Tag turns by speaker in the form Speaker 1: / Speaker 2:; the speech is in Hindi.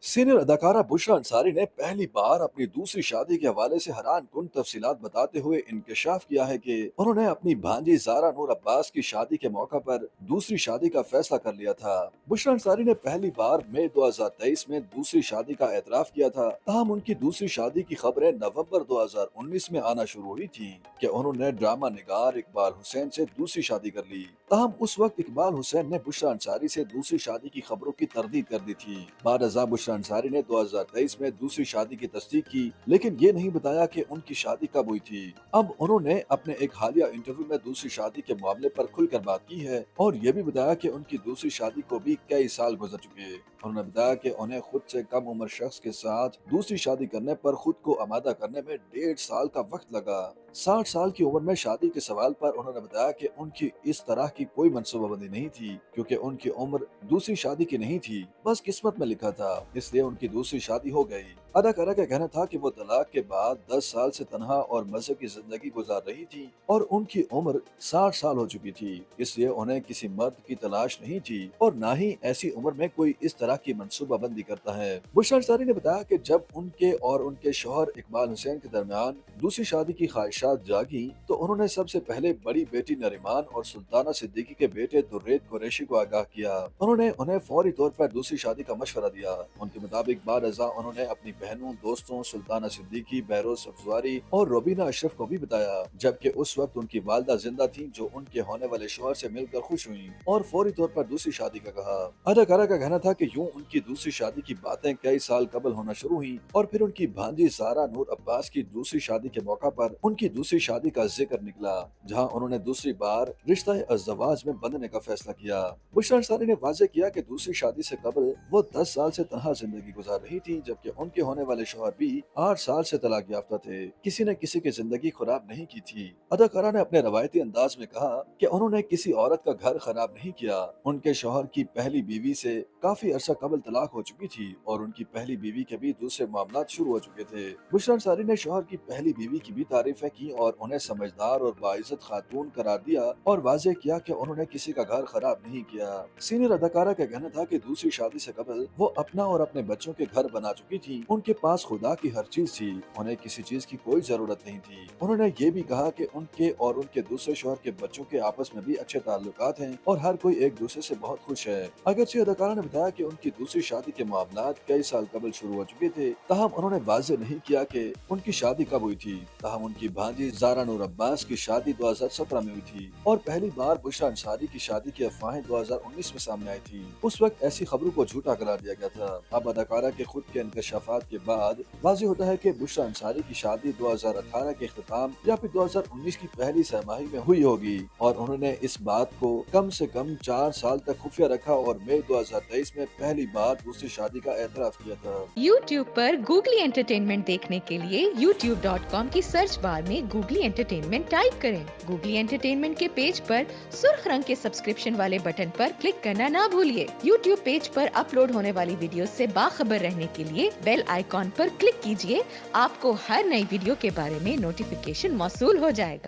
Speaker 1: सीनियर अदाकारा बुशरा अंसारी ने पहली बार अपनी दूसरी शादी के हवाले से हैरान कुन तफसीलात बताते हुए इंकशाफ किया है कि उन्होंने अपनी भांजी जारा नूर अब्बास की शादी के मौका पर दूसरी शादी का फैसला कर लिया था। बुशरा अंसारी ने पहली बार मई 2023 में दूसरी शादी का एतराफ किया था। ताहम उनकी दूसरी शादी की खबरें नवंबर 2019 में आना शुरू हुई थी कि उन्होंने ड्रामा निगार इकबाल हुसैन से दूसरी शादी कर ली। ताहम उस वक्त इकबाल हुसैन ने बुशरा अंसारी से दूसरी शादी की खबरों की तरदीद कर दी थी। बाद अज़ा बुशरा अंसारी ने 2023 में दूसरी शादी की तस्दीक की, लेकिन ये नहीं बताया कि उनकी शादी कब हुई थी। अब उन्होंने अपने एक हालिया इंटरव्यू में दूसरी शादी के मामले पर खुलकर बात की है और ये भी बताया कि उनकी दूसरी शादी को भी कई साल गुजर चुके। उन्होंने बताया कि उन्हें खुद से कम उम्र शख्स के साथ दूसरी शादी करने पर खुद को आमादा करने में 1.5 साल का वक्त लगा। 60 साल की उम्र में शादी के सवाल पर उन्होंने बताया कि उनकी इस तरह की कोई मनसूबाबंदी नहीं थी, क्योंकि उनकी उम्र दूसरी शादी की नहीं थी, बस किस्मत में लिखा था, इसलिए उनकी दूसरी शादी हो गई। अदाकारा का कहना था कि वो तलाक के बाद 10 साल से तनहा और मजे की जिंदगी गुजार रही थी और उनकी उम्र 60 साल हो चुकी थी, इसलिए उन्हें किसी मर्द की तलाश नहीं थी और न ही ऐसी उम्र में कोई इस तरह की मनसूबाबंदी करता है। बुशरा अंसारी ने बताया कि जब उनके और उनके शौहर इकबाल हुसैन के दरमियान दूसरी शादी की ख्वाहिशात जागी तो उन्होंने सबसे पहले बड़ी बेटी नरीमान और सुल्ताना सिद्दीकी के बेटे दुर्रेद कुरैशी को आगाह किया। उन्होंने उन्हें फौरी तौर पर दूसरी शादी का मशवरा दिया। उनके मुताबिक बाद अज़ा उन्होंने अपनी बहनों, दोस्तों सुल्ताना सिद्दीकी, बहरोज अफजवारी और रोबीना अशरफ को भी बताया, जबकि उस वक्त उनकी वालदा जिंदा थी, जो उनके होने वाले शौहर से मिलकर खुश हुई और फौरी तौर पर दूसरी शादी का कहा। अदाकारा का कहना था कि यूं उनकी दूसरी शादी की बातें कई साल कबल होना शुरू हुई और फिर उनकी भांजी जारा नूर अब्बास की दूसरी शादी के मौका पर उनकी दूसरी शादी का जिक्र निकला, जहां उन्होंने दूसरी बार रिश्ता अज़्ज़वाज में बंधने का फैसला किया। बुशरा अंसारी ने वाज़ेह किया कि दूसरी शादी से कबल वो 10 साल से तनहा जिंदगी गुजार रही थी, जबकि उनके होने वाले शौहर भी 8 साल से तलाक याफ्ता थे। किसी ने किसी की जिंदगी खराब नहीं की थी। अदाकारा ने अपने रवायती अंदाज में कहा कि उन्होंने किसी औरत का घर खराब नहीं किया। उनके शौहर की पहली बीवी से काफी अरसा कबल तलाक हो चुकी थी और उनकी पहली बीवी के भी दूसरे मामलात शुरू हो चुके थे। बुशरा अंसारी ने शौहर की पहली बीवी की भी तारीफें की और उन्हें समझदार और बाइज्जत खातून करार दिया और वाज़ेह किया कि उन्होंने किसी का घर खराब नहीं किया। सीनियर अदाकारा का कहना था कि दूसरी शादी से कबल वो अपना और अपने बच्चों के घर बना चुकी थी। उनके पास खुदा की हर चीज थी, उन्हें किसी चीज की कोई जरूरत नहीं थी। उन्होंने ये भी कहा कि उनके और उनके दूसरे शौहर के बच्चों के आपस में भी अच्छे ताल्लुकात हैं और हर कोई एक दूसरे से बहुत खुश है। अगरचे अदाकारा ने बताया कि उनकी दूसरी शादी के मामलात कई साल कबल शुरू हो चुके थे, ताहम उन्होंने वाज़ेह नहीं किया कि उनकी शादी कब हुई थी। ताहम उनकी भांजी जारा नूर अब्बास की शादी 2017 में हुई थी और पहली बार बुशरा अंसारी की शादी की अफवाहें 2019 में सामने आई थी। उस वक्त ऐसी खबरों को झूठा करार दिया गया था। अब अदाकारा के खुद के इंकशाफात के बाद वाज़ेह होता है कि बुशरा अंसारी की शादी 2018 के इख्तिताम या फिर 2019 की पहली छमाही में हुई होगी और उन्होंने इस बात को कम से कम 4 साल तक खुफिया रखा और मई 2023 में पहली बार दूसरी शादी का एतराफ किया था।
Speaker 2: YouTube पर गूगली एंटरटेनमेंट देखने के लिए youtube.com की सर्च बार में गूगली एंटरटेनमेंट टाइप करें। गूगली एंटरटेनमेंट के पेज पर सुर्ख रंग के सब्सक्रिप्शन वाले बटन पर क्लिक करना ना भूलिए। YouTube पेज पर अपलोड होने वाली वीडियो से बाखबर रहने के लिए बेल आइकॉन पर क्लिक कीजिए। आपको हर नई वीडियो के बारे में नोटिफिकेशन मौसूल हो जाएगा।